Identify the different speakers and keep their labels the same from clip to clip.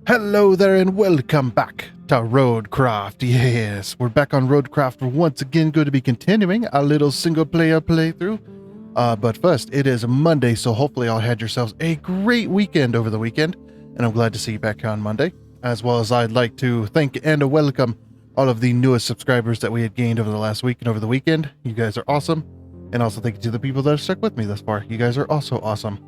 Speaker 1: Hello there and welcome back to RoadCraft. Yes, we're back on RoadCraft. We're once again going to be continuing our little single player playthrough. But first, it is Monday, so hopefully all had yourselves a great weekend over the weekend. And I'm glad to see you back here on Monday. As well as I'd like to thank and welcome all of the newest subscribers that we had gained over the last week and over the weekend. You guys are awesome. And also thank you to the people that have stuck with me thus far. You guys are also awesome.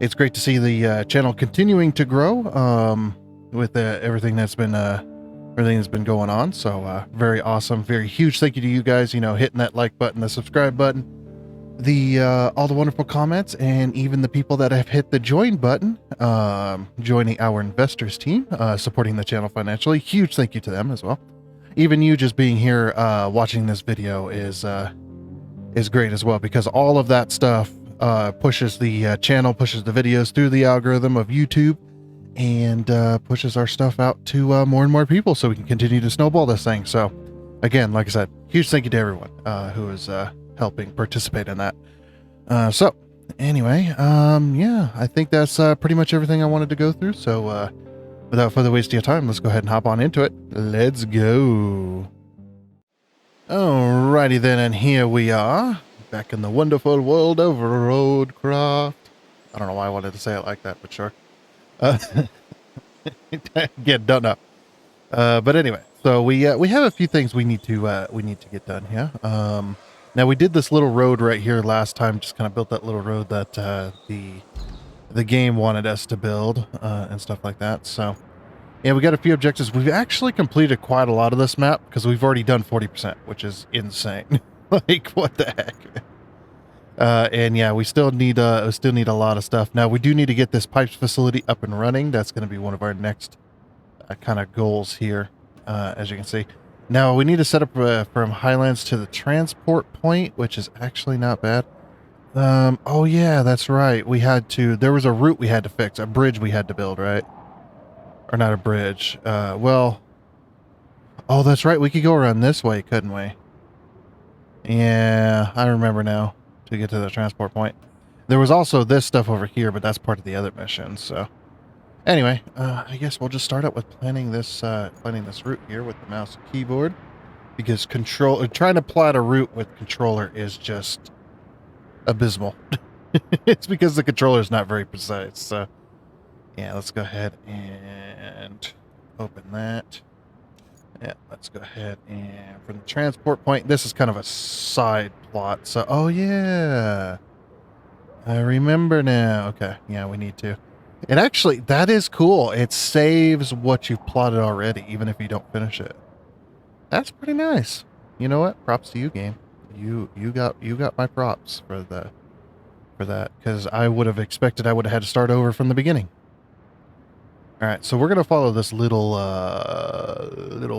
Speaker 1: It's great to see the channel continuing to grow. With everything that's been going on. So very awesome, very huge thank you to you guys, hitting that like button, the subscribe button, the all the wonderful comments, and even the people that have hit the join button, joining our investors team, supporting the channel financially. Huge thank you to them as well. Even you just being here watching this video is great as well, because all of that stuff pushes the channel, pushes the videos through the algorithm of YouTube, and pushes our stuff out to more and more people, so we can continue to snowball this thing. So again, like I said, huge thank you to everyone who is helping participate in that. So anyway, yeah, I think that's pretty much everything I wanted to go through. So without further waste of your time, let's go ahead and hop on into it. Let's go. Alrighty then, and here we are back in the wonderful world of RoadCraft. I don't know why I wanted to say it like that, but sure. Again, don't know. But anyway, so we have a few things we need to get done here. Now we did this little road right here last time, just kind of built that little road that the game wanted us to build and stuff like that. So yeah, we got a few objectives. We've actually completed quite a lot of this map because we've already done 40%, which is insane. Like, what the heck? And yeah, we still need a lot of stuff. Now we do need to get this pipes facility up and running. That's going to be one of our next kind of goals here, as you can see. Now we need to set up from Highlands to the transport point, which is actually not bad. Oh yeah, that's right. There was a route we had to fix, a bridge we had to build, right? Or not a bridge. Well, oh, that's right. We could go around this way, couldn't we? Yeah, I remember now. To get to the transport point. There was also this stuff over here, but that's part of the other mission. So anyway, I guess we'll just start out with planning this route here with the mouse and keyboard, because trying to plot a route with controller is just abysmal. It's because the controller is not very precise. So yeah, let's go ahead and open that. Yeah, let's go ahead and from the transport point, this is kind of a side plot. So, oh yeah, I remember now. Okay, yeah, we need to. It actually, that is cool. It saves what you've plotted already, even if you don't finish it. That's pretty nice. You know what? Props to you, game. You got my props for that, because I would have expected I would have had to start over from the beginning. All right, so we're gonna follow this little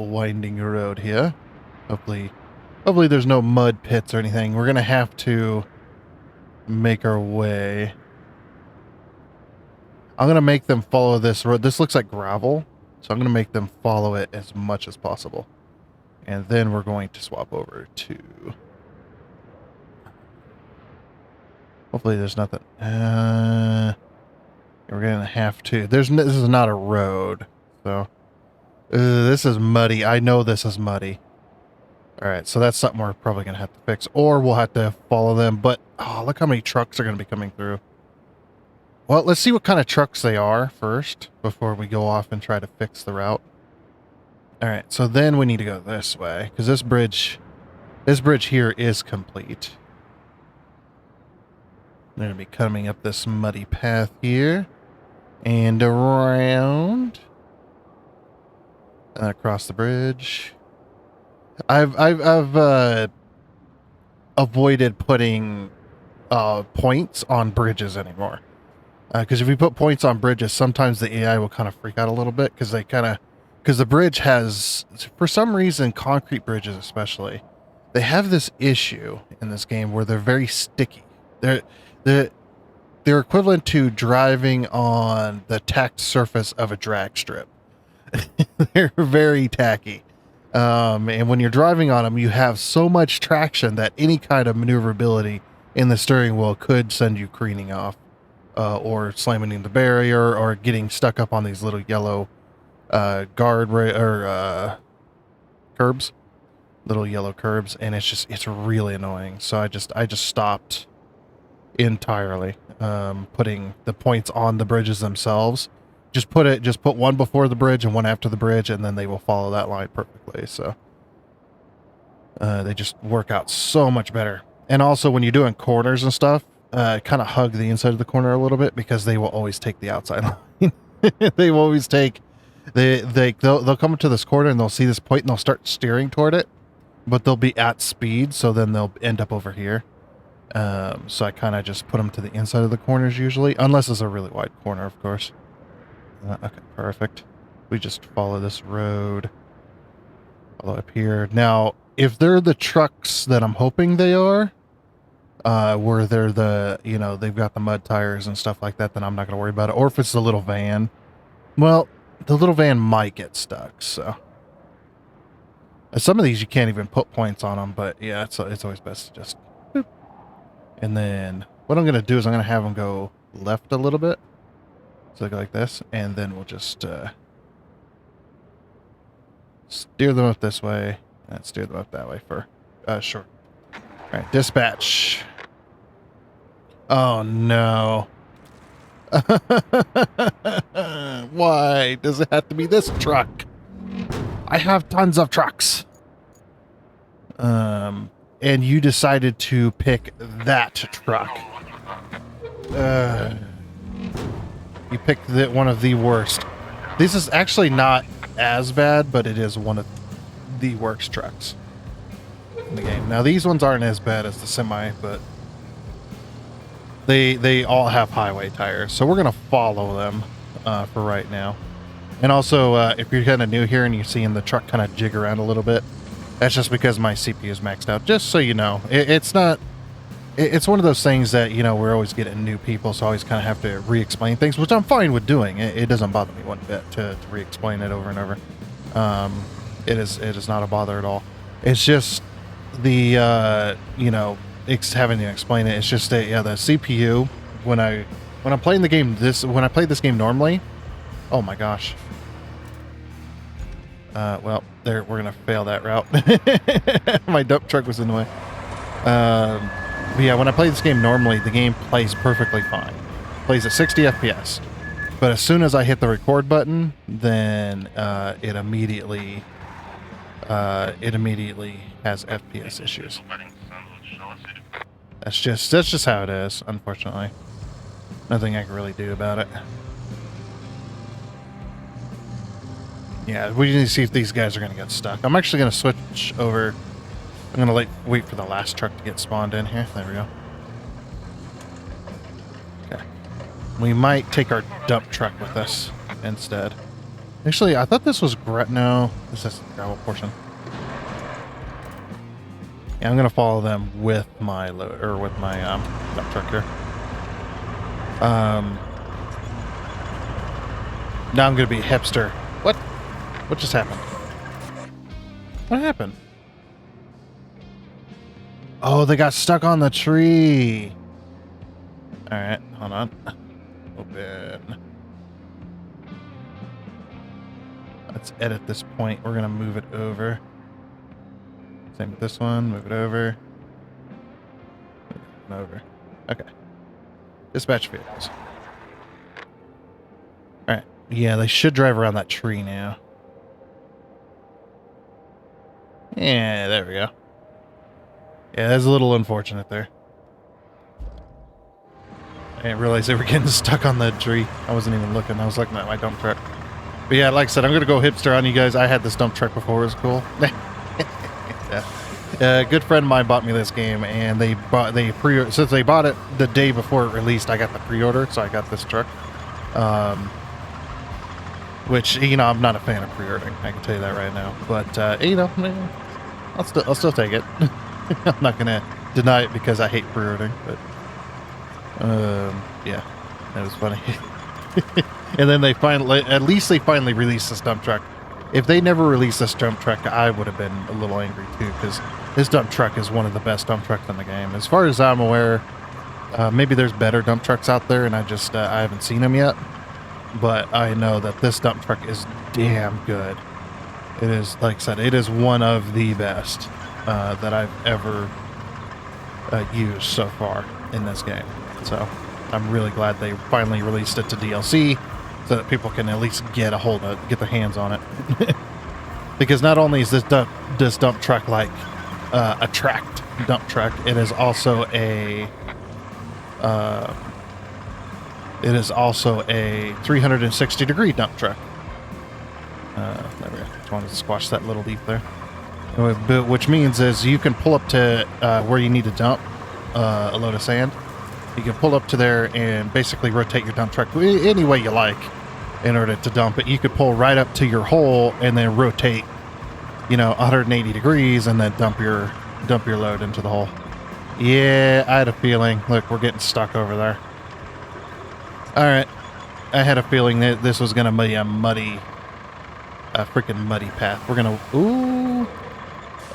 Speaker 1: winding road here. Hopefully there's no mud pits or anything. We're gonna have to make our way. I'm gonna make them follow this road. This looks like gravel, so I'm gonna make them follow it as much as possible, and then we're going to swap over to. Hopefully there's nothing. We're gonna have to. This is not a road, so this is muddy. I know this is muddy. All right, so that's something we're probably gonna have to fix, or we'll have to follow them. But oh, look how many trucks are gonna be coming through. Well, let's see what kind of trucks they are first before we go off and try to fix the route. All right, so then we need to go this way because this bridge here is complete. They're gonna be coming up this muddy path here. And around and across the bridge. I've avoided putting points on bridges anymore, because if we put points on bridges, sometimes the AI will kind of freak out a little bit, because the bridge has, for some reason, concrete bridges especially, they have this issue in this game where they're very sticky. They're equivalent to driving on the tacked surface of a drag strip. They're very tacky. And when you're driving on them, you have so much traction that any kind of maneuverability in the steering wheel could send you careening off, or slamming into the barrier, or getting stuck up on these little yellow curbs, little yellow curbs, and it's really annoying. So I just stopped entirely putting the points on the bridges themselves. Just put one before the bridge and one after the bridge, and then they will follow that line perfectly. So they just work out so much better. And also when you're doing corners and stuff, kind of hug the inside of the corner a little bit, because they will always take the outside line. They will always take they'll come to this corner and they'll see this point and they'll start steering toward it, but they'll be at speed, so then they'll end up over here. So I kind of just put them to the inside of the corners usually, unless it's a really wide corner, of course. Okay, perfect. We just follow this road all the way up here. Now, if they're the trucks that I'm hoping they are, where they're they've got the mud tires and stuff like that, then I'm not going to worry about it. Or if it's the little van, well, the little van might get stuck, so. Some of these you can't even put points on them, but yeah, it's always best to just boop. And then what I'm going to do is I'm going to have them go left a little bit. So go like this, and then we'll just steer them up this way, and steer them up that way for short. All right, dispatch. Oh, no. Why does it have to be this truck? I have tons of trucks. And you decided to pick that truck. You picked one of the worst. This is actually not as bad, but it is one of the worst trucks in the game. Now, these ones aren't as bad as the semi, but they all have highway tires, so we're going to follow them for right now. And also, if you're kind of new here and you're seeing the truck kind of jig around a little bit, that's just because my CPU is maxed out. Just so you know, it's not... It's one of those things that, we're always getting new people, so I always kind of have to re-explain things, which I'm fine with doing. It doesn't bother me one bit to re-explain it over and over. It is not a bother at all. It's just the, having to explain it. It's just the CPU, when I'm playing the game, when I play this game normally, oh my gosh. Well, we're going to fail that route. My dump truck was in the way. But yeah, when I play this game normally, the game plays perfectly fine. Plays at 60 FPS. But as soon as I hit the record button, then it immediately has FPS issues. That's just how it is, unfortunately. Nothing I can really do about it. Yeah, we need to see if these guys are going to get stuck. I'm actually going to switch over. I'm going to wait for the last truck to get spawned in here. There we go. Okay. We might take our dump truck with us instead. Actually, I thought this was no, this is the gravel portion. Yeah, I'm going to follow them with my dump truck here. Now I'm going to be hipster. What? What just happened? What happened? Oh, they got stuck on the tree. All right, hold on. Open. Let's edit this point. We're going to move it over. Same with this one. Move it over. Move it over. Okay. Dispatch vehicles. All right. Yeah, they should drive around that tree now. Yeah, there we go. Yeah, that's a little unfortunate there. I didn't realize they were getting stuck on the tree. I wasn't even looking. I was looking at my dump truck. But yeah, like I said, I'm going to go hipster on you guys. I had this dump truck before. It was cool. Yeah. A good friend of mine bought me this game, and since they bought it the day before it released, I got the pre-order, so I got this truck. Which, I'm not a fan of pre-ordering. I can tell you that right now. But, I'll still take it. I'm not going to deny it because I hate pre-ordering, but yeah, that was funny. And then at least they finally released this dump truck. If they never released this dump truck, I would have been a little angry too, because this dump truck is one of the best dump trucks in the game. As far as I'm aware, maybe there's better dump trucks out there, and I haven't seen them yet. but I know that this dump truck is damn good. It is, like I said, it is one of the best that I've ever used so far in this game. So I'm really glad they finally released it to DLC so that people can at least get their hands on it. Because not only is this dump truck like a tracked dump truck, it is also a 360-degree dump truck. There we go. Just wanted to squash that little leaf there. Which means is you can pull up to where you need to dump a load of sand. You can pull up to there and basically rotate your dump truck any way you like in order to dump it. You could pull right up to your hole and then rotate, 180 degrees and then dump your load into the hole. Yeah, I had a feeling. Look, we're getting stuck over there. All right. I had a feeling that this was going to be a freaking muddy path. We're going to... Ooh.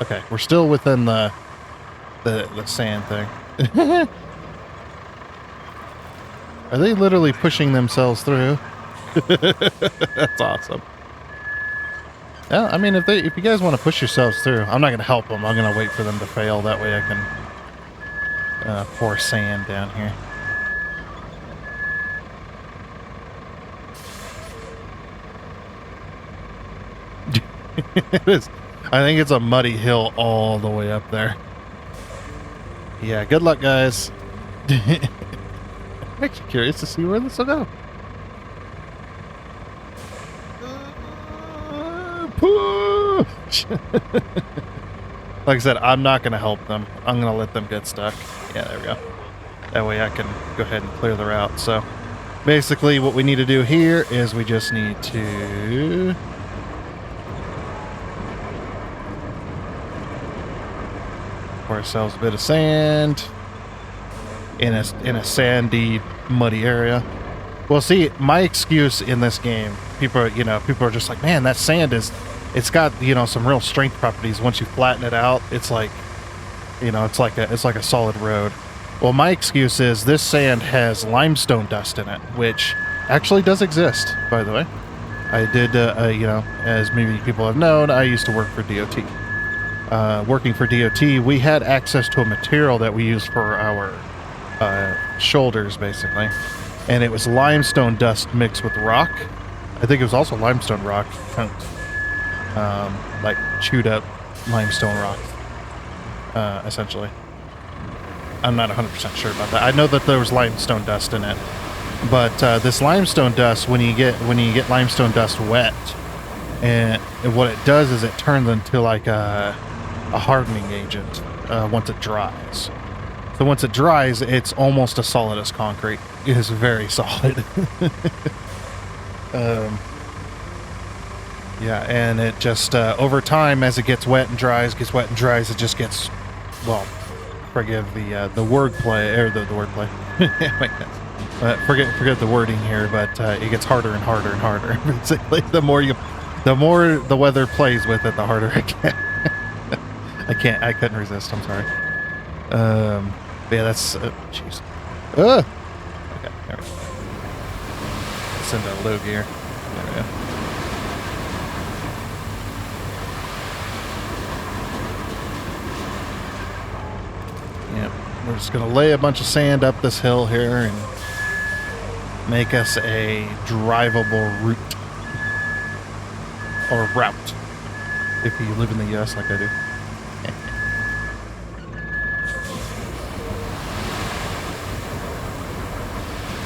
Speaker 1: Okay, we're still within the sand thing. Are they literally pushing themselves through? That's awesome. Yeah, I mean, if you guys want to push yourselves through, I'm not going to help them. I'm going to wait for them to fail. That way I can pour sand down here. It is. I think it's a muddy hill all the way up there. Yeah, good luck, guys. I'm actually curious to see where this will go. Push! Like I said, I'm not going to help them. I'm going to let them get stuck. Yeah, there we go. That way I can go ahead and clear the route. So basically what we need to do here is we just need to... pour ourselves a bit of sand in a sandy, muddy area. Well, see, my excuse in this game, people are just like, man, that sand it's got some real strength properties. Once you flatten it out, it's like, it's like a solid road. Well, my excuse is this sand has limestone dust in it, which actually does exist, by the way. I did, as maybe people have known, I used to work for DOT. Working for DOT, we had access to a material that we used for our shoulders, basically. And it was limestone dust mixed with rock. I think it was also limestone rock, like chewed up limestone rock, essentially. I'm not 100% sure about that. I know that there was limestone dust in it. But this limestone dust, when you get limestone dust wet, and what it does is it turns into like a hardening agent once it dries. So once it dries, it's almost as solid as concrete. It is very solid. Yeah, and it just over time, as it gets wet and dries, it just gets, well, forgive the wordplay or the wordplay. Forget the wording here, but it gets harder and harder and harder. Basically, the more the weather plays with it, the harder it gets. I couldn't resist. I'm sorry. Yeah, that's jeez. Okay, there we go. Send a low gear. There we go. Yep, we're just gonna lay a bunch of sand up this hill here and make us a drivable route or route if you live in the U.S. like I do.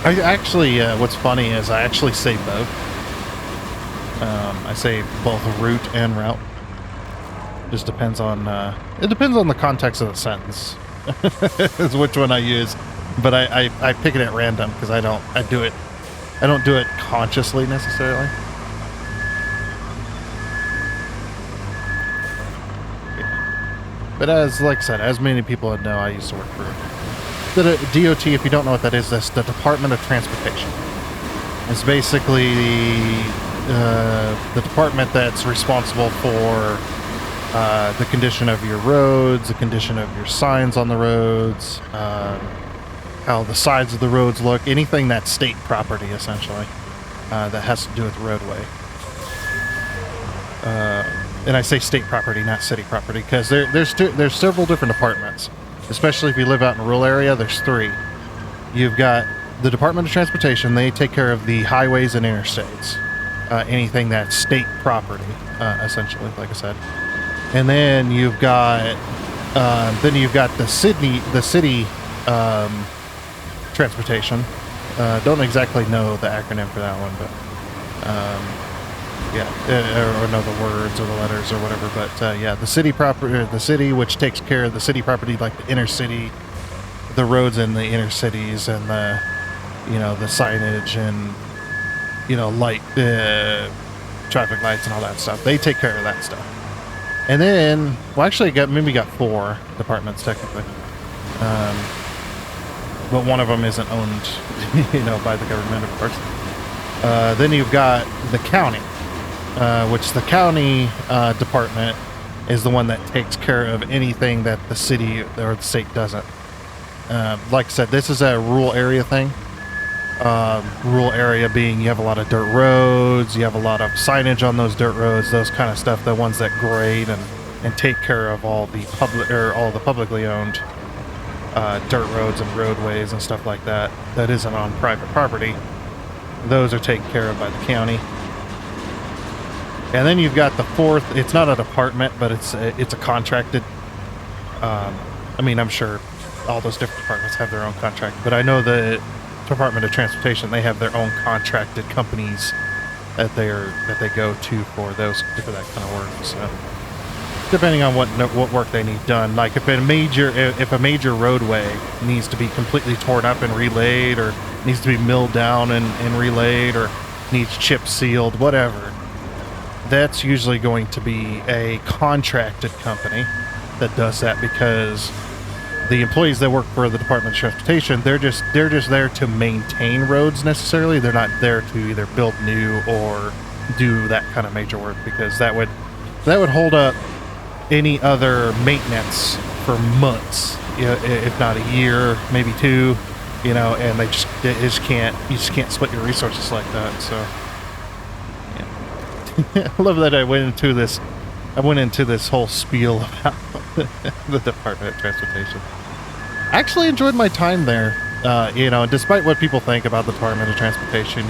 Speaker 1: I actually, what's funny is I actually say both. I say both route and route. Just depends on, it depends on the context of the sentence. Is which one I use. But I pick it at random because I don't do it consciously necessarily. But like I said, as many people know, I used to work for the DOT. If you don't know what that is, that's the Department of Transportation. It's basically the department that's responsible for the condition of your roads, the condition of your signs on the roads, how the sides of the roads look, anything that's state property, essentially. that has to do with roadway. And I say state property, not city property, because there's several different departments. Especially if you live out in a rural area, there's 3. You've got the Department of Transportation. They take care of the highways and interstates, anything that's state property, essentially, like I said. And then you've got the city transportation. Don't exactly know the acronym for that one, but or know the words or the letters or whatever. But yeah, the city proper, the city which takes care of the city property, like the inner city, the roads in the inner cities, and the signage and light, traffic lights and all that stuff. They take care of that stuff. And then, well, actually, maybe got 4 departments technically, but one of them isn't owned, by the government, of course. Then you've got the county, which the county department is the one that takes care of anything that the city or the state doesn't. Like I said, this is a rural area thing. Rural area being you have a lot of dirt roads, you have a lot of signage on those dirt roads, those kind of stuff, the ones that grade and take care of all the publicly owned dirt roads and roadways and stuff like that that isn't on private property. Those are taken care of by the county. And then you've got the 4th. It's not a department, but it's a contracted. I'm sure all those different departments have their own contract, but I know the Department of Transportation, they have their own contracted companies that they go to for that kind of work. So depending on what work they need done, like if a major roadway needs to be completely torn up and relayed, or needs to be milled down and relayed, or needs chip sealed, whatever, that's usually going to be a contracted company that does that, because the employees that work for the Department of Transportation, they're just there to maintain roads necessarily. They're not there to either build new or do that kind of major work, because that would hold up any other maintenance for months, if not a year, maybe 2, and you just can't split your resources like that. So yeah. I love that I went into this whole spiel about the Department of Transportation. I actually enjoyed my time there, despite what people think about the Department of Transportation,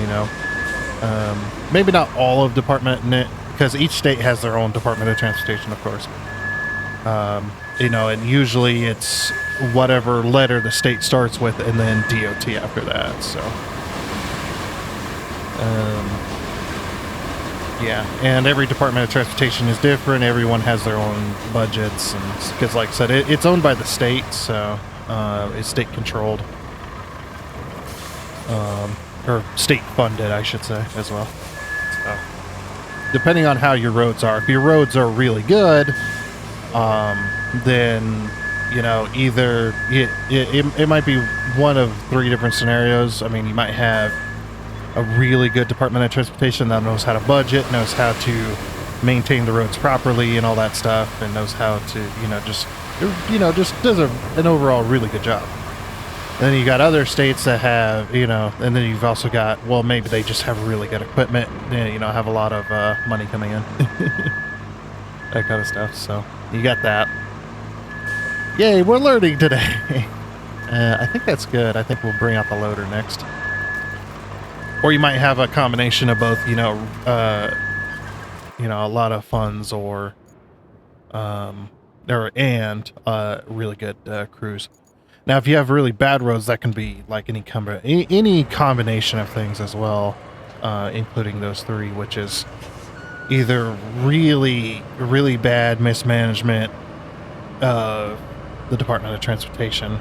Speaker 1: maybe not all of Department, because each state has their own Department of Transportation, of course. And usually it's whatever letter the state starts with, and then DOT after that, so. Yeah, and every Department of Transportation is different. Everyone has their own budgets, and because, like I said, it's owned by the state, so it's state controlled, or state funded, I should say, as well. So, depending on how your roads are, if your roads are really good, then either it might be one of 3 different scenarios. I mean, you might have a really good Department of Transportation that knows how to budget, knows how to maintain the roads properly and all that stuff, and knows how to, just does an overall really good job. And then you got other states that have, and then you've also got, well, maybe they just have really good equipment, have a lot of money coming in, that kind of stuff. So you got that. Yay, we're learning today. I think that's good. I think we'll bring out the loader next. Or you might have a combination of both, a lot of funds or really good crews. Now, if you have really bad roads, that can be like any combination of things as well, including those 3, which is either really, really bad mismanagement of the Department of Transportation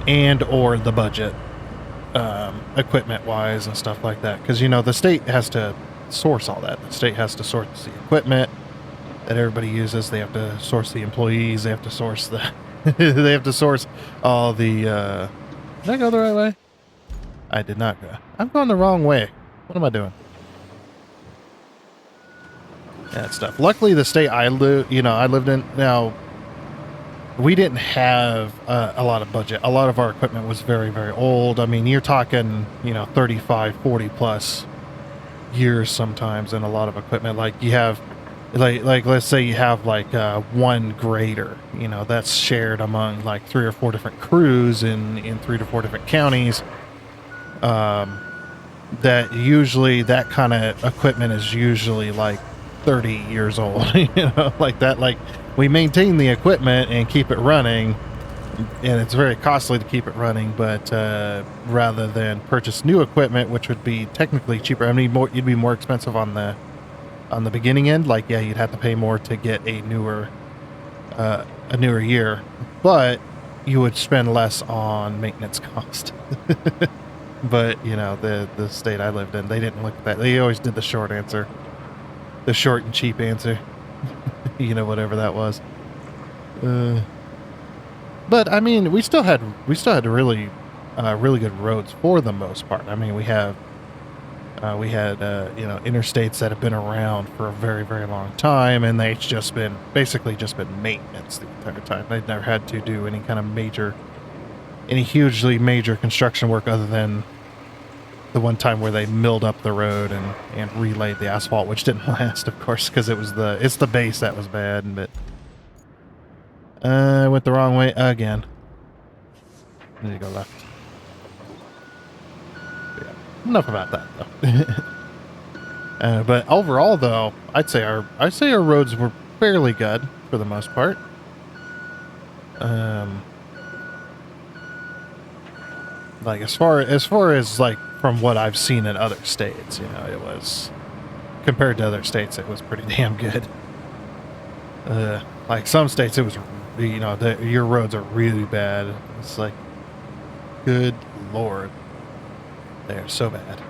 Speaker 1: and or the budget. Equipment wise and stuff like that, because the state has to source all that. The state has to source the equipment that everybody uses. They have to source the employees. They have to source they have to source all the did I go the right way? I did not go. I'm going the wrong way. What am I doing? That stuff. Luckily, the state I lived in, now we didn't have a lot of budget. A lot of our equipment was very, very old. I mean, you're talking, 35, 40 plus years sometimes in a lot of equipment. Like you have, like let's say you have like one grader, you know, that's shared among like 3 or 4 different crews in 3 to 4 different counties. That usually that kind of equipment is usually like 30 years old, you know, like that. Like we maintain the equipment and keep it running, and it's very costly to keep it running, but rather than purchase new equipment, which would be technically cheaper, I mean, you'd be more expensive on the beginning end. Like, yeah, you'd have to pay more to get a newer year, but you would spend less on maintenance cost. But you know, the state I lived in, they didn't look at that. They always did the short answer, the short and cheap answer. You know, whatever that was. But I mean, we still had really good roads for the most part. I mean, we had you know, interstates that have been around for a very, very long time, and they've just been maintenance the entire time. They've never had to do any kind of hugely major construction work other than the one time where they milled up the road and relaid the asphalt, which didn't last, of course, because it's the base that was bad. But I went the wrong way again. I need to go left. But yeah, enough about that though. But overall, though, I'd say our roads were fairly good for the most part. Like as far as like from what I've seen in other states, you know, it was, compared to other states, it was pretty damn good. Like some states, it was, you know, your roads are really bad. It's like, good Lord, they're so bad.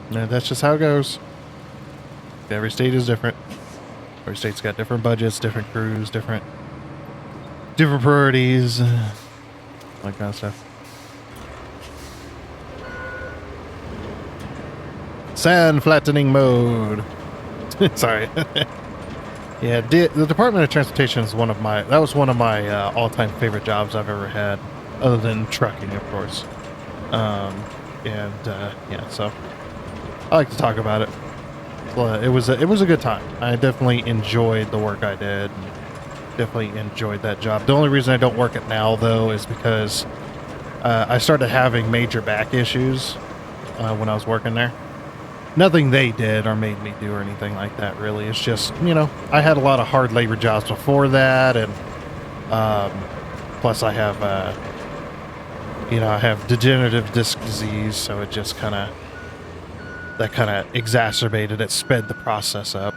Speaker 1: And that's just how it goes. Every state is different. Every state's got different budgets, different crews, different priorities, that kind of stuff. Sand flattening mode. Sorry. Yeah, the Department of Transportation is one of my all-time favorite jobs I've ever had, other than trucking, of course. Yeah, so I like to talk about it. It was a good time. I definitely enjoyed the work I did. Definitely enjoyed that job. The only reason I don't work it now, though, is because I started having major back issues when I was working there. Nothing they did or made me do or anything like that, really. It's just, you know, I had a lot of hard labor jobs before that, and plus I have, you know, I have degenerative disc disease, so it just kind of exacerbated it, sped the process up.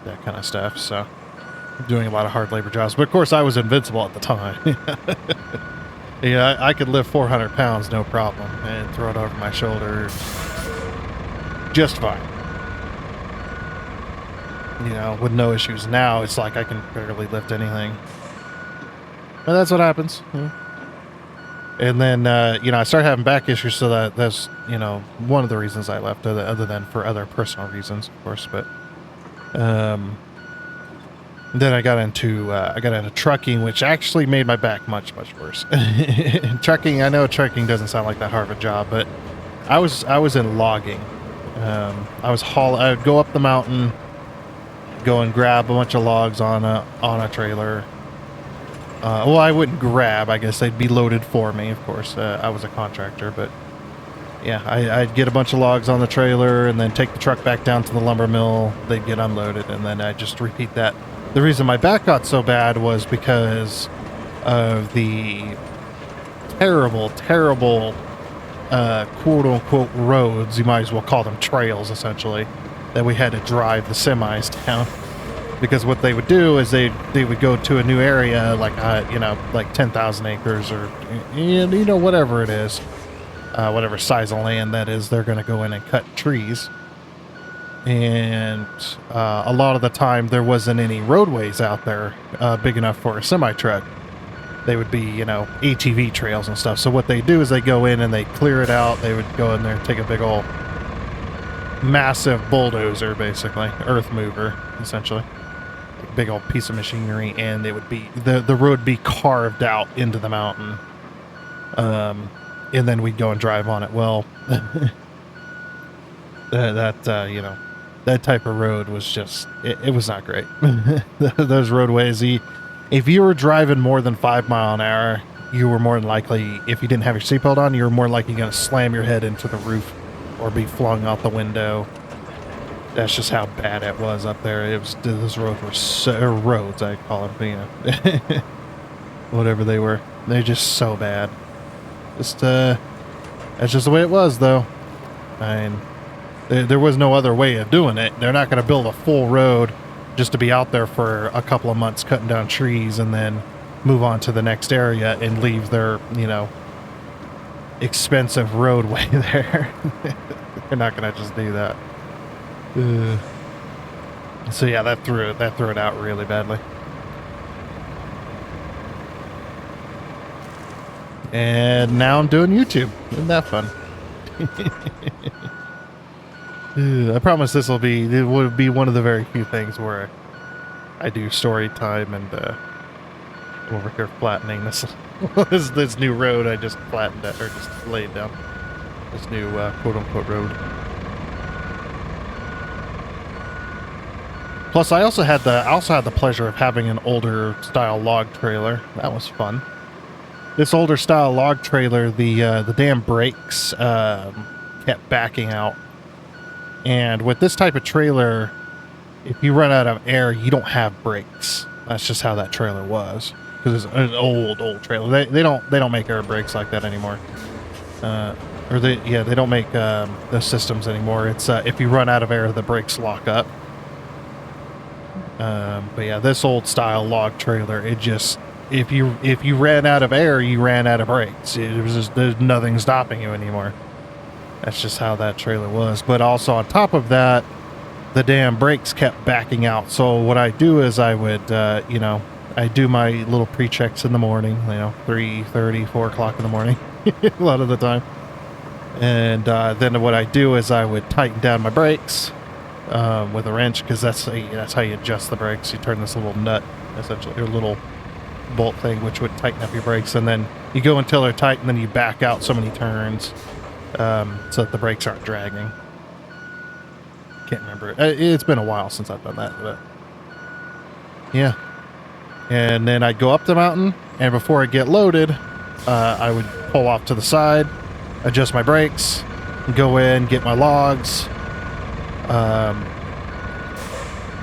Speaker 1: That kind of stuff. So doing a lot of hard labor jobs, but of course I was invincible at the time. Yeah, I could lift 400 pounds no problem and throw it over my shoulder just fine, you know, with no issues. Now it's like I can barely lift anything, but that's what happens. And then you know, I started having back issues, so that's, you know, one of the reasons I left, other than for other personal reasons, of course. But then I got into trucking, which actually made my back much worse. Trucking, I know trucking doesn't sound like that hard of a job, but I was in logging. I would go up the mountain, go and grab a bunch of logs on a trailer. Well, I wouldn't grab. I guess they'd be loaded for me, of course. I was a contractor, but yeah, I'd get a bunch of logs on the trailer and then take the truck back down to the lumber mill. They'd get unloaded, and then I'd just repeat that. The reason my back got so bad was because of the terrible, quote-unquote roads, you might as well call them trails, essentially, that we had to drive the semis down. Because what they would do is they would go to a new area, like, you know, like 10,000 acres or, you know, whatever it is, whatever size of land that is, they're going to go in and cut trees. And a lot of the time there wasn't any roadways out there big enough for a semi-truck. They would be, you know, ATV trails and stuff. So what they do is they go in and they clear it out. They would go in there and take a big old massive bulldozer, basically, earth mover, essentially. Big old piece of machinery, and it would be the road be carved out into the mountain. And then we'd go and drive on it. Well, you know, that type of road was just, it was not great. Those roadways, if you were driving more than 5 miles an hour, you were more than likely, if you didn't have your seatbelt on, you were more likely going to slam your head into the roof or be flung out the window. That's just how bad it was up there. It was, those roads were so, roads, I call them, you know, whatever they were. They're just so bad. Just, that's just the way it was, though. I mean, there was no other way of doing it. They're not going to build a full road just to be out there for a couple of months cutting down trees and then move on to the next area and leave their, you know, expensive roadway there. They're not going to just do that. So yeah, that threw it out really badly. And now I'm doing YouTube. Isn't that fun? I promise it would be one of the very few things where I do story time and I'm over here flattening this new road I just flattened it, or just laid down. This new quote-unquote road. Plus, I also had the pleasure of having an older style log trailer. That was fun. This older style log trailer, the damn brakes kept backing out. And with this type of trailer, if you run out of air, you don't have brakes. That's just how that trailer was. Because it's an old trailer. They don't make air brakes like that anymore. They don't make the systems anymore. It's if you run out of air, the brakes lock up. But yeah, this old style log trailer, it just, if you ran out of air, you ran out of brakes. It was just, there's nothing stopping you anymore. That's just how that trailer was. But also on top of that, the damn brakes kept backing out. So what I do is I would, you know, I do my little pre-checks in the morning, you know, 3:30, 4 o'clock in the morning, a lot of the time. And then what I do is I would tighten down my brakes with a wrench, because that's how you adjust the brakes. You turn this little nut, essentially, or little bolt thing, which would tighten up your brakes, and then you go until they're tight, and then you back out so many turns so that the brakes aren't dragging. Can't remember. It's been a while since I've done that, but yeah. And then I'd go up the mountain, and before I get loaded, I would pull off to the side, adjust my brakes, go in, get my logs.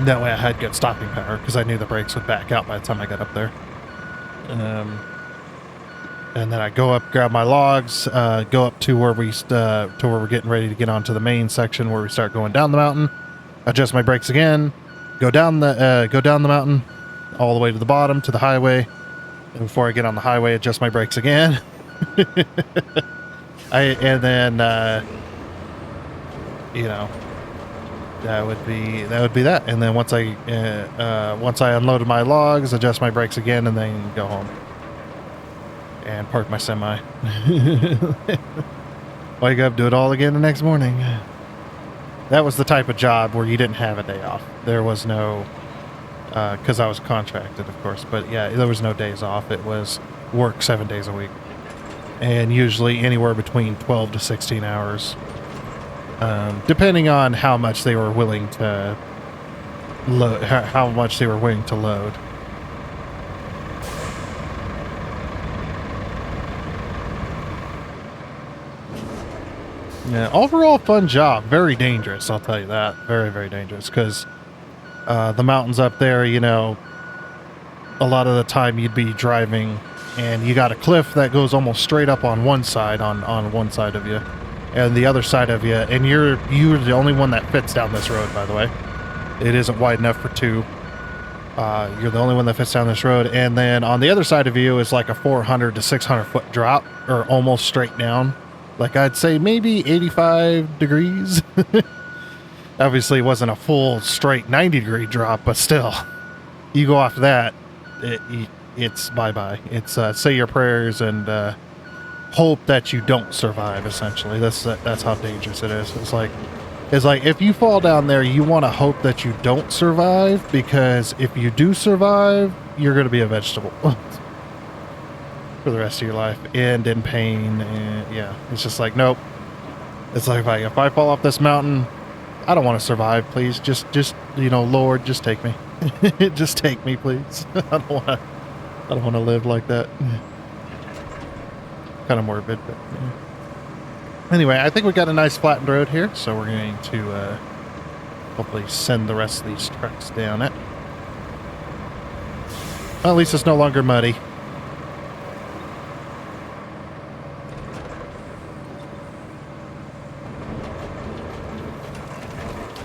Speaker 1: That way I had good stopping power, because I knew the brakes would back out by the time I got up there. And then I go up, grab my logs, go up to where we're getting ready to get onto the main section where we start going down the mountain. Adjust my brakes again, go down the mountain, all the way to the bottom to the highway. And before I get on the highway, adjust my brakes again. And then you know, that would be that. And then once I unloaded my logs, adjust my brakes again, and then go home and park my semi. Wake up, do it all again the next morning. That was the type of job where you didn't have a day off. There was no, because I was contracted, of course, but yeah, there was no days off. It was work 7 days a week, and usually anywhere between 12 to 16 hours. Depending on how much they were willing to load, how much they were willing to load. Yeah, overall fun job. Very dangerous, I'll tell you that. Very, very dangerous, because the mountains up there, you know, a lot of the time you'd be driving and you got a cliff that goes almost straight up on one side, on one side of you, and the other side of you, and you're the only one that fits down this road, by the way. It isn't wide enough for two. You're the only one that fits down this road, and then on the other side of you is like a 400 to 600 foot drop, or almost straight down. Like, I'd say maybe 85 degrees. Obviously, it wasn't a full straight 90-degree drop, but still, you go off that, it's bye-bye. It's say your prayers and hope that you don't survive, essentially. That's how dangerous it is. It's like if you fall down there, you want to hope that you don't survive, because if you do survive, you're going to be a vegetable. for the rest of your life and in pain. And yeah, it's just like, nope. It's like if I fall off this mountain, I don't want to survive. Please, just you know, Lord, just take me. Just take me, please. I don't want to live like that. Kind of morbid, but yeah. Anyway, I think we got a nice flattened road here, so we're going to hopefully send the rest of these trucks down it. Well, at least it's no longer muddy.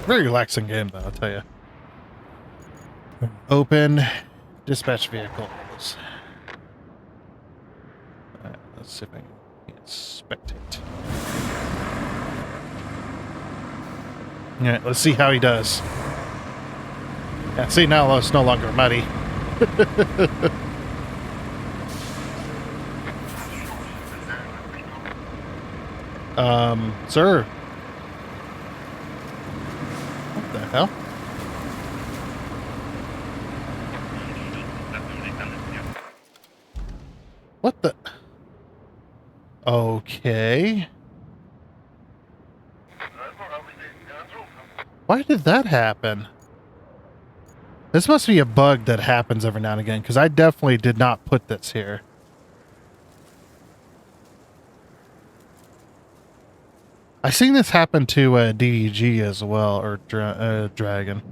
Speaker 1: Very relaxing game, though, I'll tell you. Open dispatch vehicles. Alright, let's see if I can spectate. Alright, let's see how he does. Yeah, see, now it's no longer muddy. Sir. What the hell? What the? Okay. Why did that happen? This must be a bug that happens every now and again, because I definitely did not put this here. I seen this happen to DEG as well, or Dragon.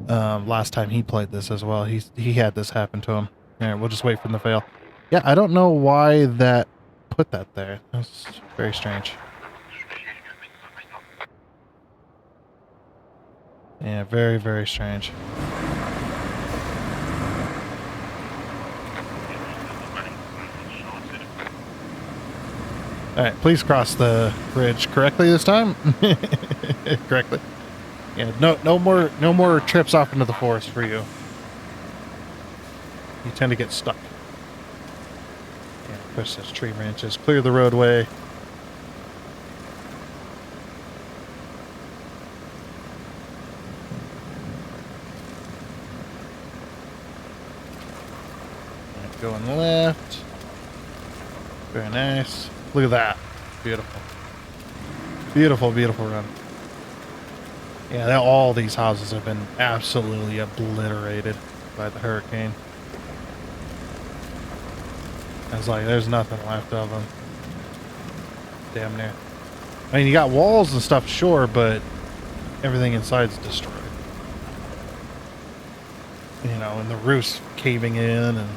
Speaker 1: Last time he played this as well, he had this happen to him. Alright, we'll just wait for him to fail. Yeah, I don't know why that put that there. That's very strange. Yeah, very, very strange. Alright, please cross the bridge correctly this time. Correctly. Yeah, no more trips off into the forest for you. You tend to get stuck. Yeah, push those tree branches, clear the roadway. Right, going left. Very nice. Look at that. Beautiful. Beautiful, beautiful run. Yeah, all these houses have been absolutely obliterated by the hurricane. It's like there's nothing left of them. Damn near. I mean, you got walls and stuff, sure, but everything inside's destroyed. You know, and the roof's caving in, and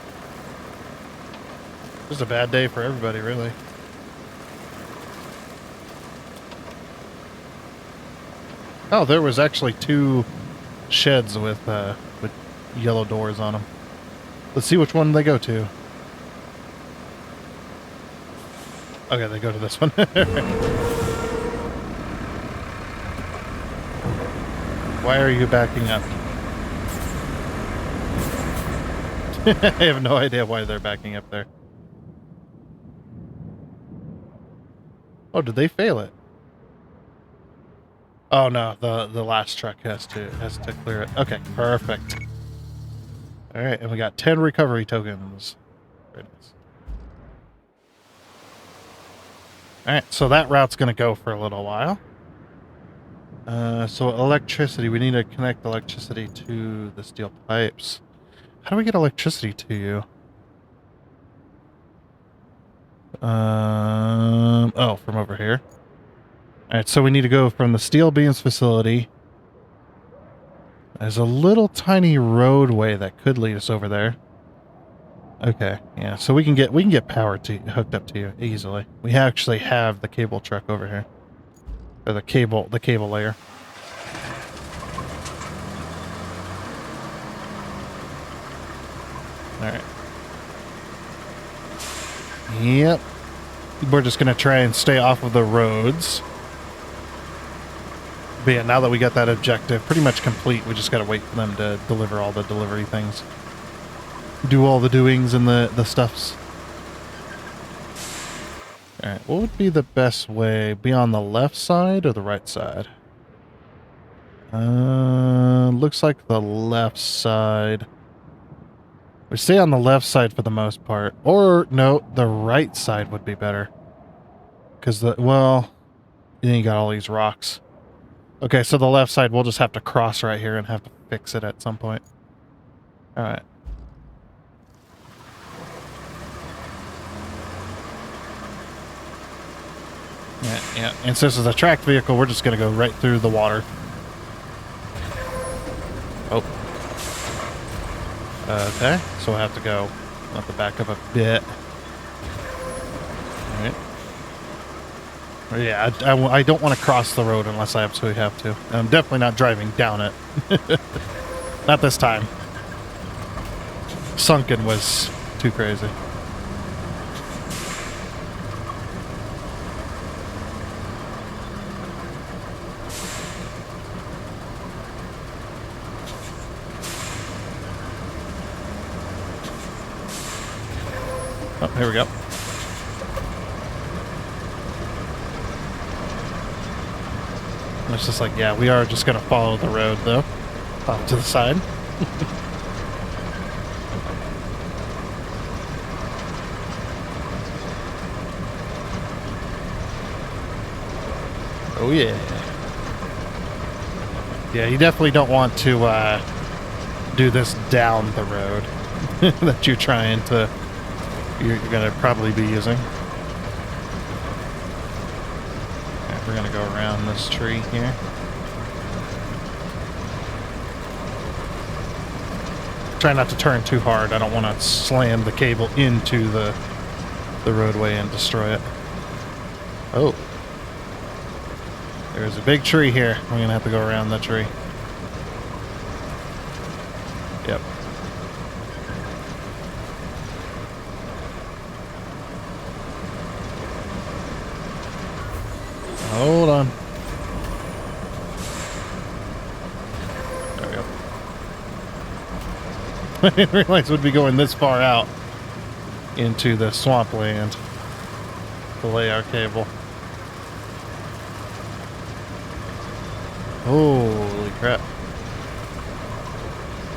Speaker 1: just a bad day for everybody, really. Oh, there was actually 2 sheds with yellow doors on them. Let's see which one they go to. Okay, they go to this one. Why are you backing up? I have no idea why they're backing up there. Oh, did they fail it? Oh no, the last truck has to clear it. Okay, perfect. All right, and we got 10 recovery tokens. Very nice. All right, so that route's going to go for a little while. So electricity, we need to connect electricity to the steel pipes. How do we get electricity to you? Oh, from over here. Alright, so we need to go from the steel beams facility. There's a little tiny roadway that could lead us over there. Okay, yeah, so we can get power hooked up to you easily. We actually have the cable truck over here. Or the cable layer. Alright. Yep. We're just gonna try and stay off of the roads. But yeah, now that we got that objective pretty much complete, we just gotta wait for them to deliver all the delivery things. Do all the doings and the stuffs. Alright, what would be the best way? Be on the left side or the right side? Looks like the left side. We stay on the left side for the most part. Or, no, the right side would be better. Because well, then you got all these rocks. Okay, so the left side, we'll just have to cross right here and have to fix it at some point. Alright. Yeah. And since it's a tracked vehicle, we're just going to go right through the water. Oh. Okay, so we'll have to go let the back up a bit. Alright. Yeah, I don't want to cross the road unless I absolutely have to. And I'm definitely not driving down it. Not this time. Sunken was too crazy. Oh, here we go. And it's just like, yeah, we are just going to follow the road, though. Off to the side. Oh, yeah. Yeah, you definitely don't want to do this down the road that you're trying to... You're going to probably be using. Okay, we're going to go around this tree here. Try not to turn too hard. I don't want to slam the cable into the roadway and destroy it. Oh. There's a big tree here. I'm going to have to go around the tree. Yep. Hold on. There we go. I didn't realize we'd be going this far out into the swampland to lay our cable. Holy crap.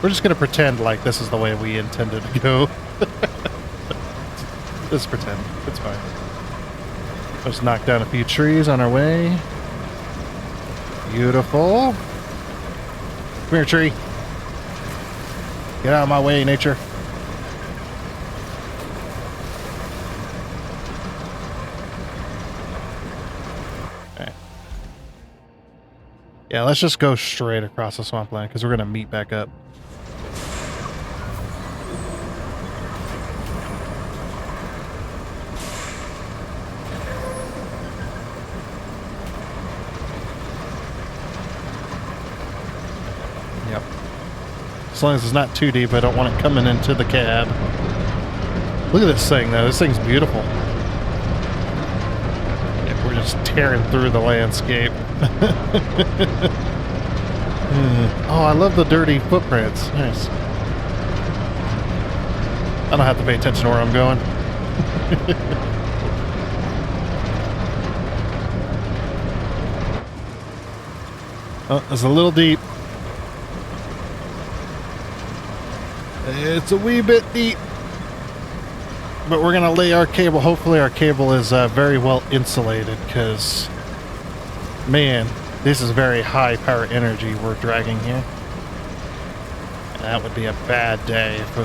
Speaker 1: We're just going to pretend like this is the way we intended to go. Just pretend. It's fine. Let's knock down a few trees on our way. Beautiful. Come here, tree. Get out of my way, nature. Okay. Yeah, let's just go straight across the swampland because we're going to meet back up. Yep. As long as it's not too deep, I don't want it coming into the cab. Look at this thing, though. This thing's beautiful. Yeah, we're just tearing through the landscape. Oh, I love the dirty footprints. Nice. I don't have to pay attention to where I'm going. Oh, it's a little deep. It's a wee bit deep. But we're going to lay our cable. Hopefully our cable is very well insulated because, man, this is very high power energy we're dragging here. And that would be a bad day if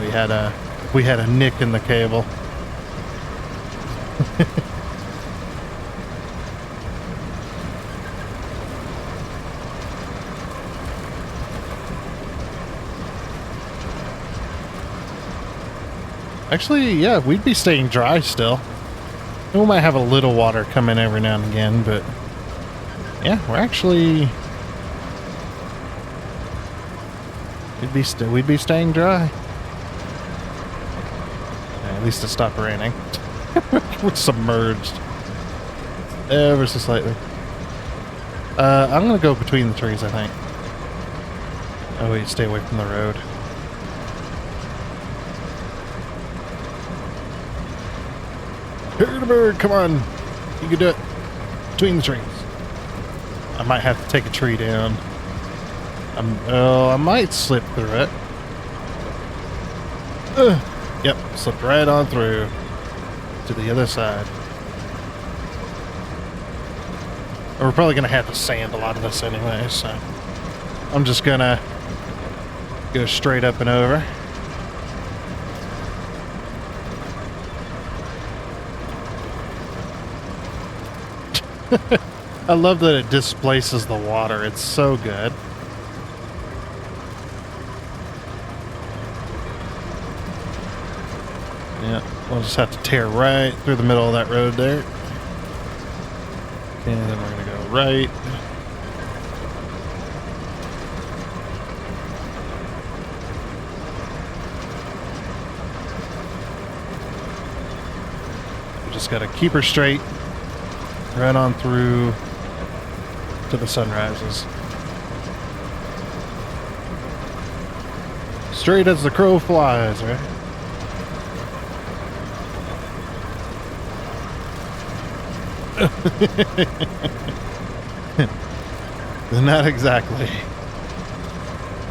Speaker 1: we had a nick in the cable. Actually, yeah, we'd be staying dry still. We might have a little water come in every now and again, but yeah, we're actually we'd be staying dry. Yeah, at least it stopped raining. We're submerged ever so slightly. I'm gonna go between the trees, I think. Oh wait, stay away from the road. Bird, come on. You can do it. Between the trees. I might have to take a tree down. I might slip through it. Yep, slipped right on through to the other side. We're probably going to have to sand a lot of this anyway, so I'm just going to go straight up and over. I love that it displaces the water. It's so good. Yeah, we'll just have to tear right through the middle of that road there. Okay, then we're going to go right. We just got to keep her straight. Right on through to the sunrises. Straight as the crow flies, right? Not exactly.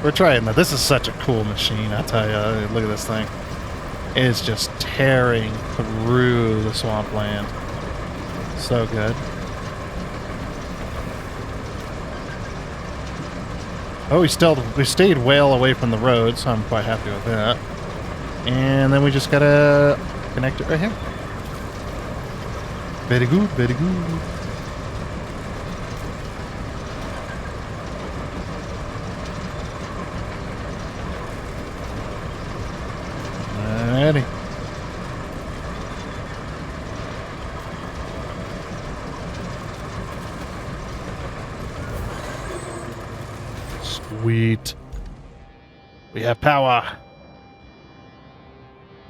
Speaker 1: We're trying that. This is such a cool machine, I tell you. Look at this thing. It's just tearing through the swampland. So good. Oh, we stayed well away from the road, so I'm quite happy with that. And then we just gotta connect it right here. Very good, very good. Alrighty. Sweet. We have power.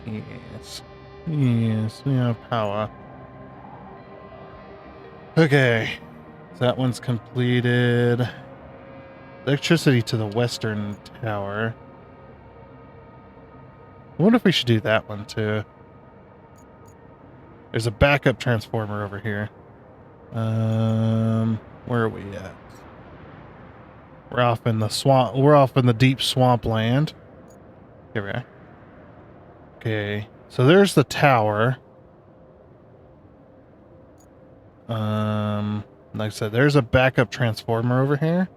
Speaker 1: Yes. Yes, we have power. Okay. So that one's completed. Electricity to the western tower. I wonder if we should do that one too. There's a backup transformer over here. Where are we at? We're off in the swamp. We're off in the deep swampland. Here we are. Okay, so there's the tower. Like I said, there's a backup transformer over here.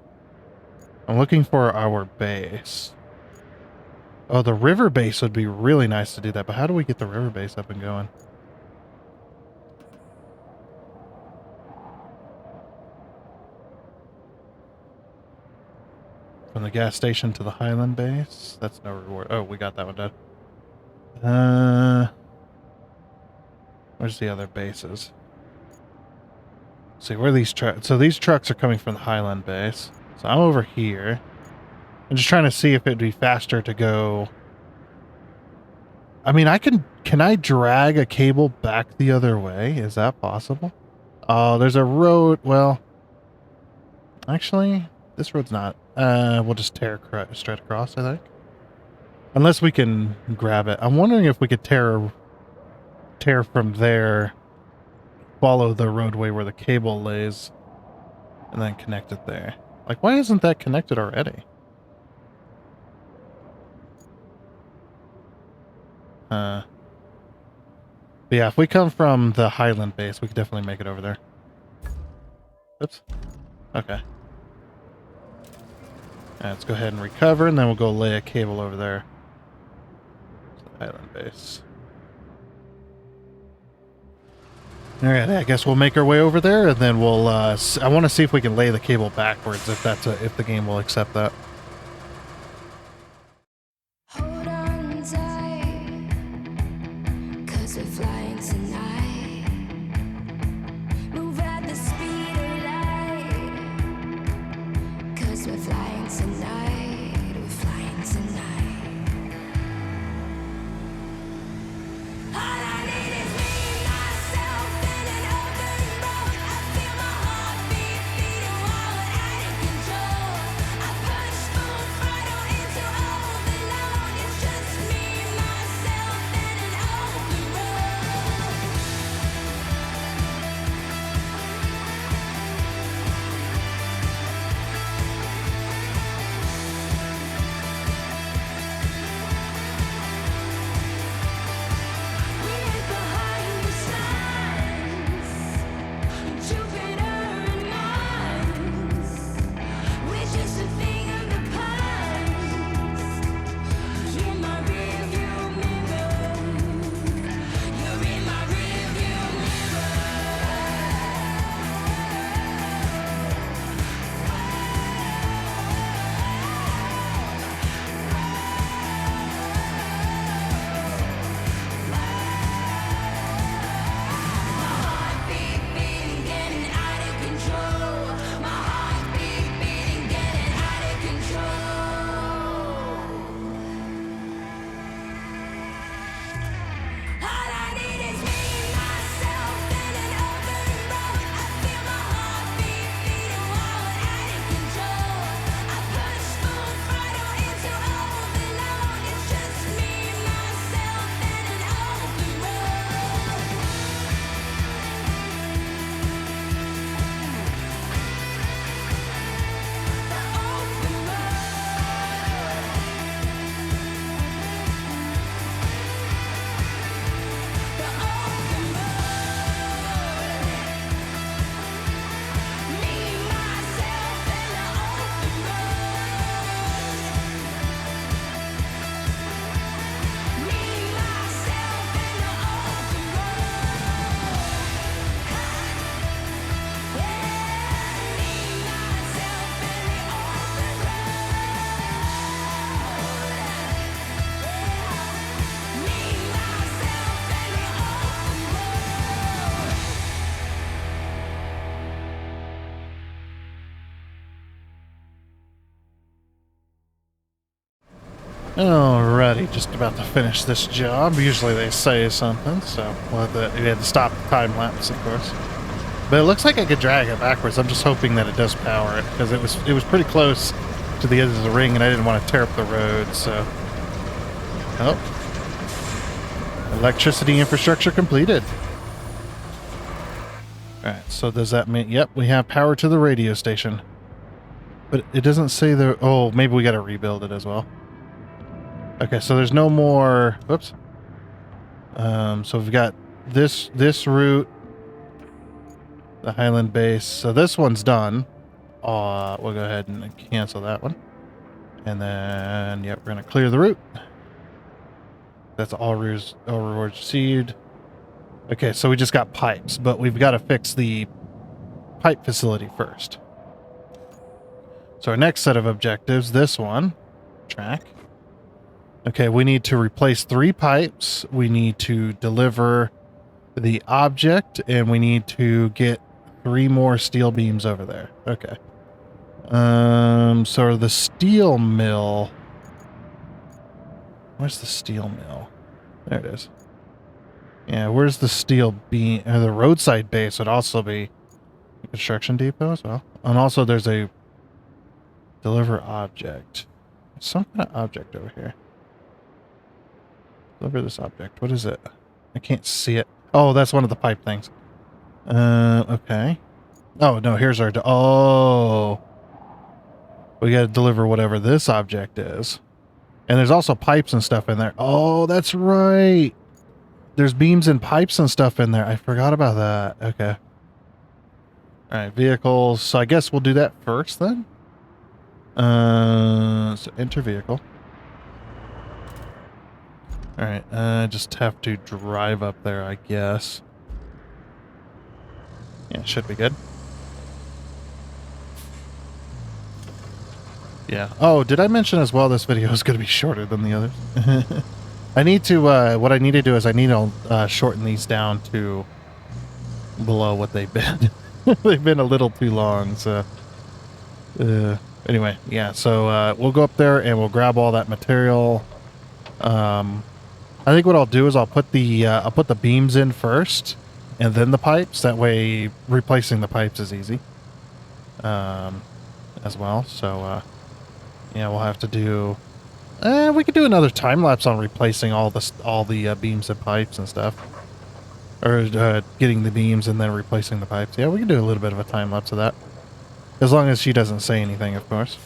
Speaker 1: I'm looking for our base. Oh, the river base would be really nice to do that, but how do we get the river base up and going? From the gas station to the Highland base? That's no reward. Oh, we got that one done. Where's the other bases? Let's see, where are these trucks? So these trucks are coming from the Highland base. So I'm over here. I'm just trying to see if it'd be faster to go. I mean, can I drag a cable back the other way? Is that possible? Oh, there's a road. Well, actually, this road's not. We'll just tear straight across, I think. Unless we can grab it. I'm wondering if we could tear from there, follow the roadway where the cable lays, and then connect it there. Like, why isn't that connected already? But yeah, if we come from the Highland base, we could definitely make it over there. Oops. Okay. Right, let's go ahead and recover, and then we'll go lay a cable over there. The Highland base. Alright, I guess we'll make our way over there, and then we'll, I want to see if we can lay the cable backwards, if if the game will accept that.
Speaker 2: Hold on tight, 'cause we're flying tonight. Move at the speed of light, 'cause we're flying tonight. We're flying tonight. All I need is me, myself, in an open road. I feel my heartbeat beating wild, out of control. I push
Speaker 1: Alrighty, just about to finish this job. Usually they say something, so we had to stop the time lapse, of course. But it looks like I could drag it backwards. I'm just hoping that it does power it, because it was pretty close to the edge of the ring, and I didn't want to tear up the road. So, electricity infrastructure completed. All right. So does that mean? Yep, we have power to the radio station. But it doesn't say the. Oh, maybe we got to rebuild it as well. Okay, so there's no more. Whoops. So we've got this route, the Highland base. So this one's done. We'll go ahead and cancel that one, and then yep, we're gonna clear the route. That's all rewards received. Okay, so we just got pipes, but we've got to fix the pipe facility first. So our next set of objectives, this one, track. Okay, we need to replace 3 pipes. We need to deliver the object, and we need to get 3 more steel beams over there. Okay. So the steel mill. Where's the steel mill? There it is. Yeah, where's the steel beam? The roadside base would also be a construction depot as well. And also there's a deliver object. Some kind of object over here. Deliver this object. What is it? I can't see it. Oh, that's one of the pipe things. Okay. Oh, no, here's our... Oh. We got to deliver whatever this object is. And there's also pipes and stuff in there. Oh, that's right. There's beams and pipes and stuff in there. I forgot about that. Okay. All right, vehicles. So I guess we'll do that first then. So enter vehicle. All right, just have to drive up there, I guess. Yeah, should be good. Yeah. Oh, did I mention as well this video is going to be shorter than the others? I need to, what I need to do is I need to shorten these down to below what they've been. They've been a little too long, so... anyway, yeah, so we'll go up there and we'll grab all that material. I think what I'll do is I'll put the beams in first and then the pipes. That way replacing the pipes is easy as well. So yeah, we'll have to do we could do another time lapse on replacing all the beams and pipes and stuff. Or getting the beams and then replacing the pipes. Yeah, we can do a little bit of a time lapse of that. As long as she doesn't say anything, of course.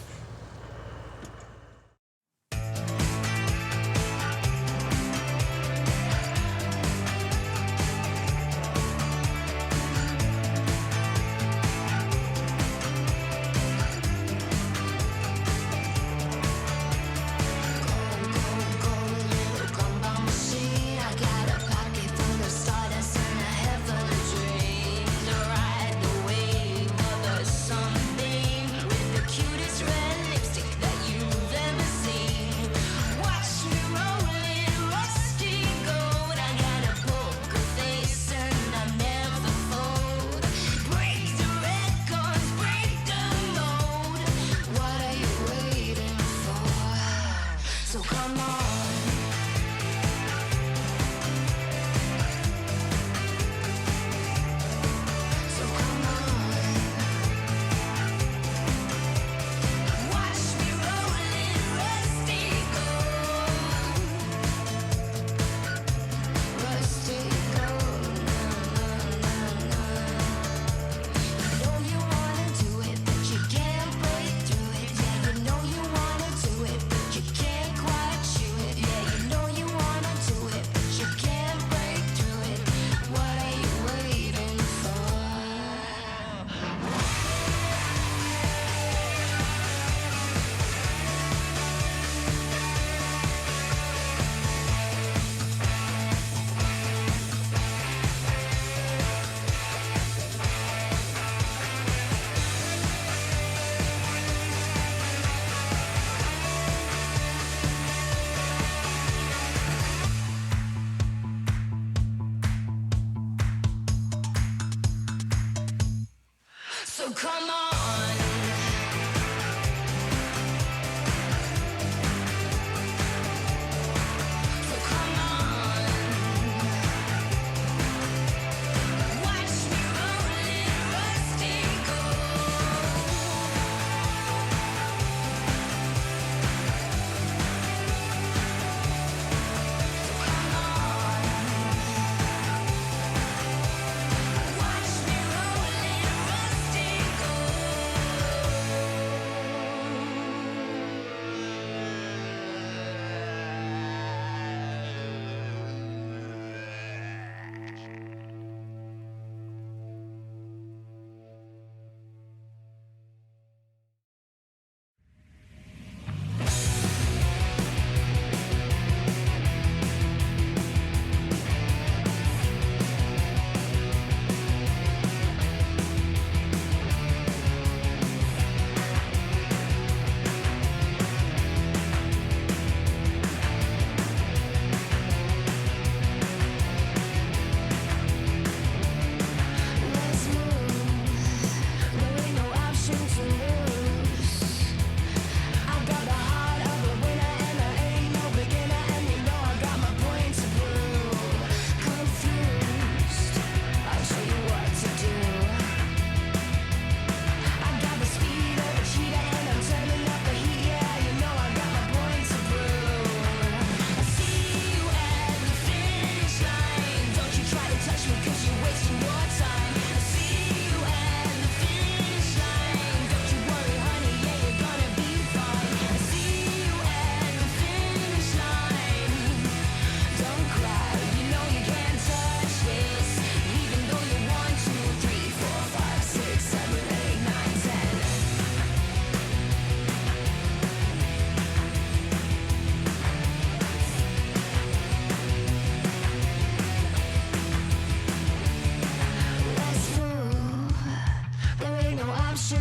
Speaker 2: So come on.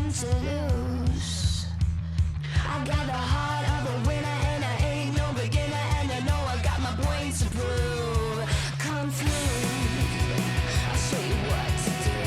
Speaker 2: nothing to lose. I got the heart of a winner and I ain't no beginner, and I know I got my points to prove. Come through, I'll show you what to do.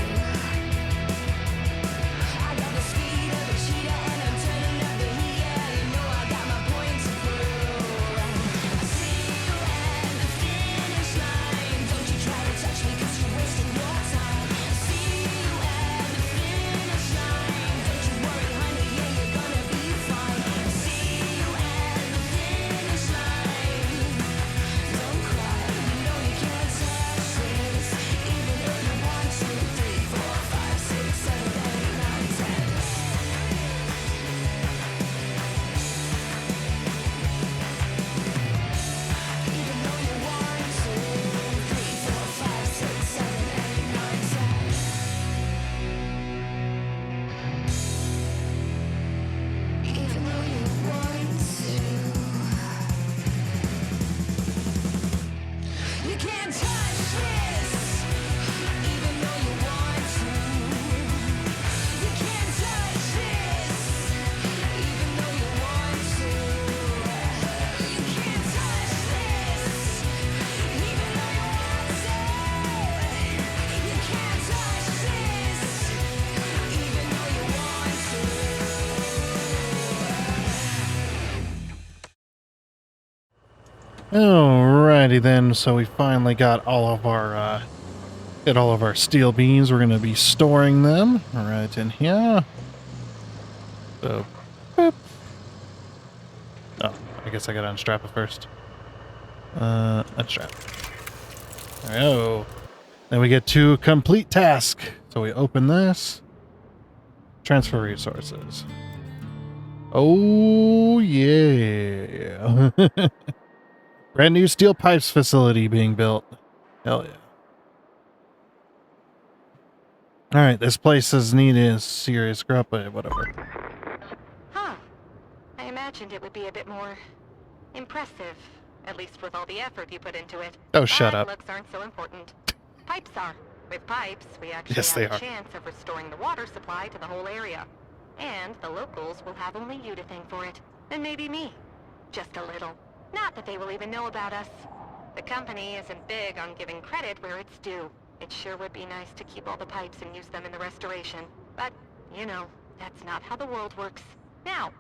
Speaker 2: I got the speed of a cheetah and I'm turning up the heat. Yeah, you know I got my points to prove. I see you at the finish line. Don't you try to touch me 'cause you're wasting your time. I see you at the finish line. Don't you worry, honey, yeah, you're gonna be fine. I see you at the finish line. Don't cry, you know you can't touch this, even if you want to. 3, 4, 5, 6, 7, 8, 9, 10. Even though you want to. 3, 4, 5, 6, 7, 8, 9, 10. Even though you want to. You can't touch this, even though you want to. You can't touch this, even though you want to. You can't touch this, even though you want to. You can't touch this, even though you want to.
Speaker 1: Alrighty then, so we finally got all of our steel beams. We're gonna be storing them right in here. So, boop. Oh, I guess I gotta unstrap it first. Unstrap. There we go. Then we get to complete task. So we open this. Transfer resources. Oh yeah. Brand new steel pipes facility being built. Hell yeah. Alright, this place is needing a serious scrap, but whatever.
Speaker 3: Huh. I imagined it would be a bit more impressive, at least with all the effort you put into it.
Speaker 1: Oh, shut
Speaker 3: But
Speaker 1: up.
Speaker 3: looks aren't so important. Pipes are. With pipes, we actually
Speaker 1: Yes, they
Speaker 3: have
Speaker 1: are.
Speaker 3: a chance of restoring the water supply to the whole area. And the locals will have only you to thank for it, and maybe me. Just a little. Not that they will even know about us. The company isn't big on giving credit where it's due. It sure would be nice to keep all the pipes and use them in the restoration. But, you know, that's not how the world works. Now,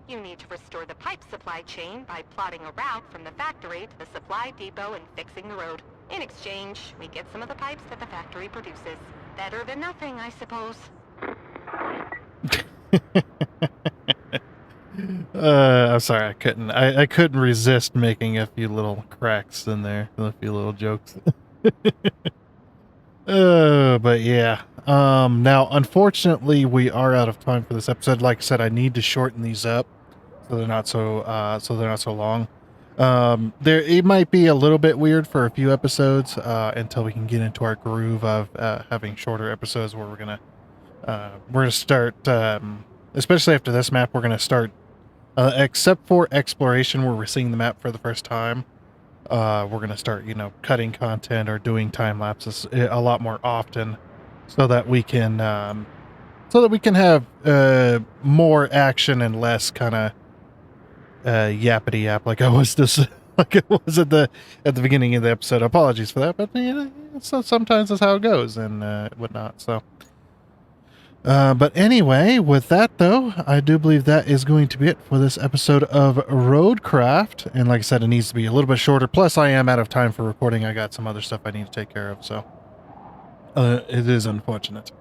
Speaker 3: you need to restore the pipe supply chain by plotting a route from the factory to the supply depot and fixing the road. In exchange, we get some of the pipes that the factory produces. Better than nothing, I suppose.
Speaker 1: I'm sorry, I couldn't. I couldn't resist making a few little cracks in there, a few little jokes. But yeah. Now, unfortunately, we are out of time for this episode. Like I said, I need to shorten these up so they're not so long. It might be a little bit weird for a few episodes until we can get into our groove of having shorter episodes where we're gonna start, especially after this map, we're gonna start. Except for exploration, where we're seeing the map for the first time, we're gonna start, cutting content or doing time lapses a lot more often, so that we can have more action and less kind of yappity yap like I was just like it was at the beginning of the episode. Apologies for that, but sometimes that's how it goes and whatnot. So. But anyway, with that though, I do believe that is going to be it for this episode of RoadCraft. And like I said, it needs to be a little bit shorter. Plus, I am out of time for recording. I got some other stuff I need to take care of, so it is unfortunate.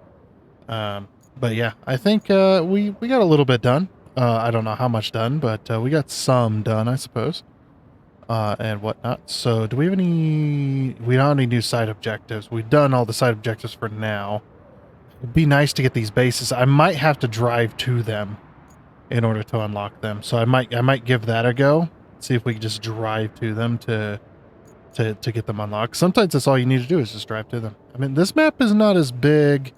Speaker 1: But yeah, I think we got a little bit done. I don't know how much done, but we got some done, I suppose, and whatnot. So, do we have any? We don't have any new side objectives. We've done all the side objectives for now. It'd be nice to get these bases. I might have to drive to them in order to unlock them. So I might give that a go. See if we can just drive to them to get them unlocked. Sometimes that's all you need to do is just drive to them. I mean, this map is not as big.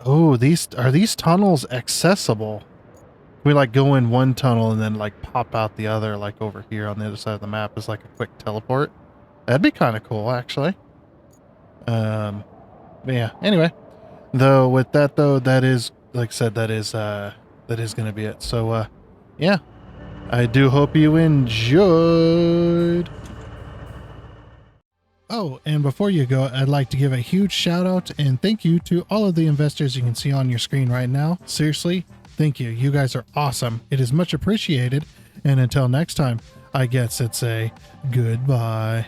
Speaker 1: Oh, are these tunnels accessible? We like go in one tunnel and then like pop out the other, like over here on the other side of the map is like a quick teleport. That'd be kind of cool, actually. But yeah, anyway, though with that though, that is like I said, that is going to be it. So, yeah, I do hope you enjoyed. Oh, and before you go, I'd like to give a huge shout out and thank you to all of the investors you can see on your screen right now. Seriously, thank you. You guys are awesome. It is much appreciated. And until next time, I guess it's a goodbye.